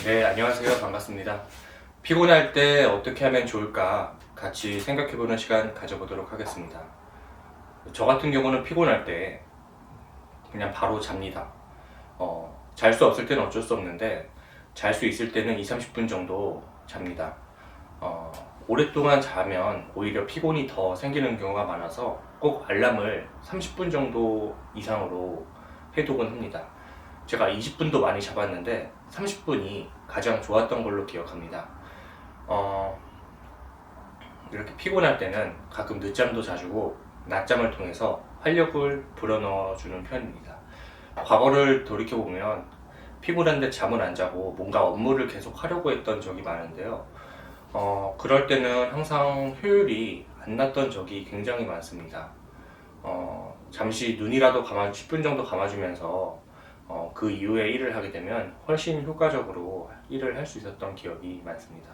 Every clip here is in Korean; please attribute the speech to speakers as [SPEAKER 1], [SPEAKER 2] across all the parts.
[SPEAKER 1] 네, 안녕하세요. 반갑습니다. 피곤할 때 어떻게 하면 좋을까 같이 생각해보는 시간 가져보도록 하겠습니다. 저 같은 경우는 피곤할 때 그냥 바로 잡니다. 잘 수 없을 때는 어쩔 수 없는데 잘 수 있을 때는 2, 30분 정도 잡니다. 어, 오랫동안 자면 오히려 피곤이 더 생기는 경우가 많아서 꼭 알람을 30분 정도 이상으로 해두곤 합니다. 제가 20분도 많이 잡았는데 30분이 가장 좋았던 걸로 기억합니다. 어, 이렇게 피곤할 때는 가끔 늦잠도 자주고 낮잠을 통해서 활력을 불어넣어주는 편입니다. 과거를 돌이켜보면 피곤한데 잠을 안 자고 뭔가 업무를 계속 하려고 했던 적이 많은데요. 그럴 때는 항상 효율이 안 났던 적이 굉장히 많습니다. 잠시 눈이라도 10분 정도 감아주면서 그 이후에 일을 하게 되면 훨씬 효과적으로 일을 할 수 있었던 기억이 많습니다.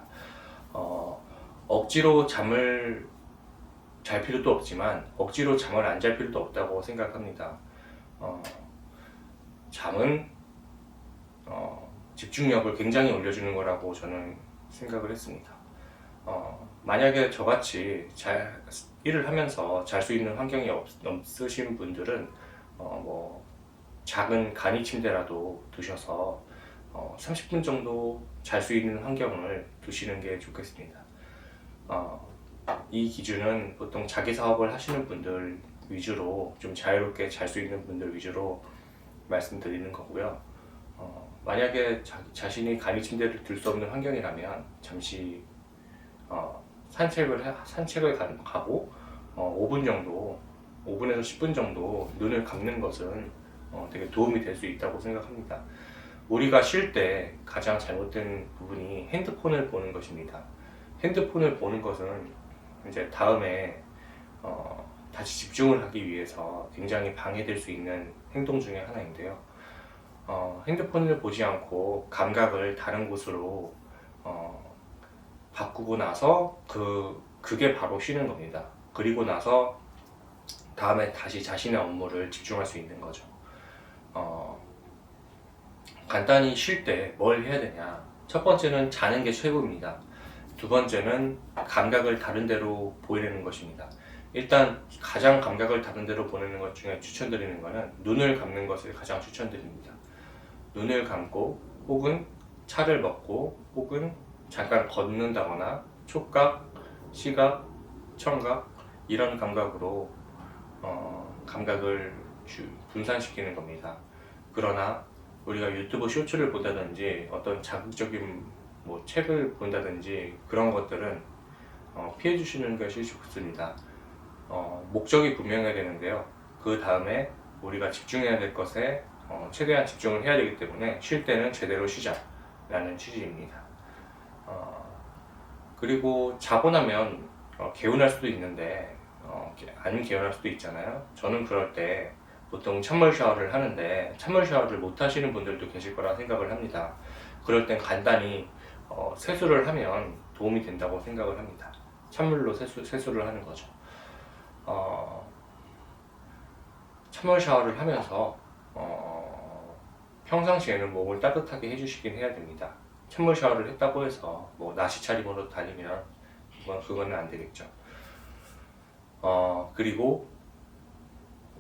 [SPEAKER 1] 억지로 잠을 잘 필요도 없지만 억지로 잠을 안 잘 필요도 없다고 생각합니다. 잠은 집중력을 굉장히 올려주는 거라고 저는 생각을 했습니다. 만약에 저같이 일을 하면서 잘 수 있는 환경이 없으신 분들은 뭐 작은 간이 침대라도 두셔서 30분 정도 잘 수 있는 환경을 두시는 게 좋겠습니다. 이 기준은 보통 자기 사업을 하시는 분들 위주로 좀 자유롭게 잘 수 있는 분들 위주로 말씀드리는 거고요. 만약에 자신이 간이 침대를 들 수 없는 환경이라면 잠시 산책을 가고 5분 정도, 5분에서 10분 정도 눈을 감는 것은 되게 도움이 될 수 있다고 생각합니다. 우리가 쉴 때 가장 잘못된 부분이 핸드폰을 보는 것입니다. 핸드폰을 보는 것은 이제 다음에 다시 집중을 하기 위해서 굉장히 방해될 수 있는 행동 중에 하나인데요. 핸드폰을 보지 않고 감각을 다른 곳으로 바꾸고 나서 그게 바로 쉬는 겁니다. 그리고 나서 다음에 다시 자신의 업무를 집중할 수 있는 거죠. 간단히 쉴 때 뭘 해야 되냐? 첫 번째는 자는 게 최고입니다. 두 번째는 감각을 다른 데로 보내는 것입니다. 일단 가장 감각을 다른 데로 보내는 것 중에 추천드리는 것은 눈을 감는 것을 가장 추천드립니다. 눈을 감고 혹은 차를 먹고 혹은 잠깐 걷는다거나 촉각, 시각, 청각 이런 감각으로 감각을 분산시키는 겁니다. 그러나 우리가 유튜브 쇼츠를 본다든지 어떤 자극적인 책을 본다든지 그런 것들은 피해 주시는 것이 좋습니다. 목적이 분명해야 되는데요. 그 다음에 우리가 집중해야 될 것에 최대한 집중을 해야 되기 때문에 쉴 때는 제대로 쉬자라는 취지입니다. 그리고 자고 나면 개운할 수도 있는데 안 개운할 수도 있잖아요. 저는 그럴 때 보통 찬물 샤워를 하는데 찬물 샤워를 못 하시는 분들도 계실 거라 생각을 합니다. 그럴 땐 간단히 세수를 하면 도움이 된다고 생각을 합니다. 찬물로 세수를 하는 거죠. 찬물 샤워를 하면서 평상시에는 몸을 따뜻하게 해주시긴 해야 됩니다. 찬물 샤워를 했다고 해서 나시 차림으로 다니면 그거는 안 되겠죠. 그리고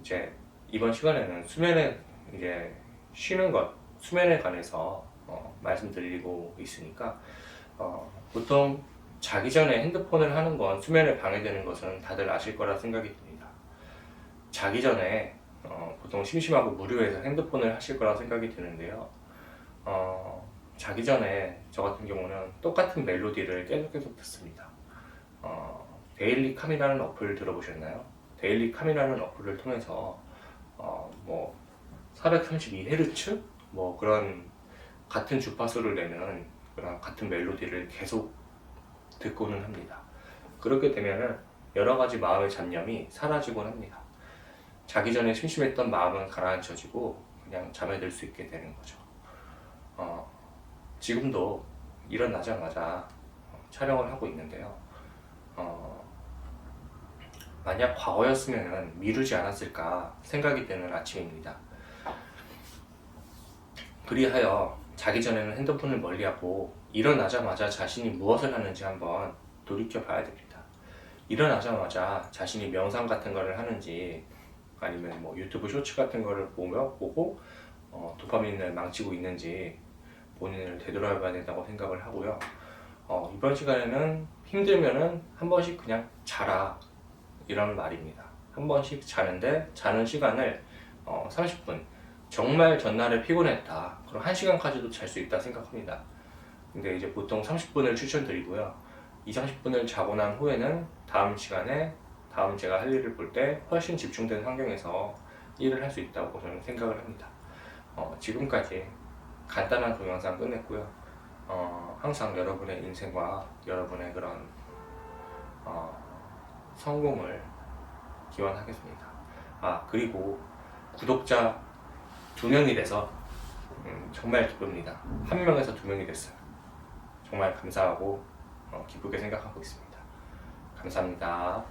[SPEAKER 1] 이제 이번 시간에는 수면에 관해서 말씀드리고 있으니까 보통 자기 전에 핸드폰을 하는 건 수면에 방해되는 것은 다들 아실 거라 생각이 듭니다. 자기 전에 보통 심심하고 무료해서 핸드폰을 하실 거라 생각이 드는데요. 자기 전에 저 같은 경우는 똑같은 멜로디를 계속 듣습니다. 데일리 캄이라는 어플 들어보셨나요? 데일리 캄이라는 어플을 통해서 432Hz 그런 같은 주파수를 내는 그런 같은 멜로디를 계속 듣고는 합니다. 그렇게 되면은 여러 가지 마음의 잡념이 사라지곤 합니다. 자기 전에 심심했던 마음은 가라앉혀지고 그냥 잠에 들 수 있게 되는 거죠. 지금도 일어나자마자 촬영을 하고 있는데요. 만약 과거였으면 미루지 않았을까 생각이 되는 아침입니다. 그리하여 자기 전에는 핸드폰을 멀리하고 일어나자마자 자신이 무엇을 하는지 한번 돌이켜 봐야 됩니다. 일어나자마자 자신이 명상 같은 거를 하는지 아니면 뭐 유튜브 쇼츠 같은 거를 보고 도파민을 망치고 있는지 본인을 되돌아봐야 된다고 생각을 하고요. 이번 시간에는 힘들면은 한 번씩 그냥 자라 이런 말입니다. 한 번씩 자는데 자는 시간을 30분, 정말 전날에 피곤했다 그럼 1시간까지도 잘 수 있다 생각합니다. 근데 이제 보통 30분을 추천드리고요. 30분을 자고 난 후에는 다음 시간에 다음 제가 할 일을 볼 때 훨씬 집중된 환경에서 일을 할 수 있다고 저는 생각을 합니다. 지금까지 간단한 동영상 끝냈고요. 항상 여러분의 인생과 여러분의 그런 성공을 기원하겠습니다. 그리고 구독자 2명이 돼서 정말 기쁩니다. 1명에서 2명이 됐어요. 정말 감사하고 기쁘게 생각하고 있습니다. 감사합니다.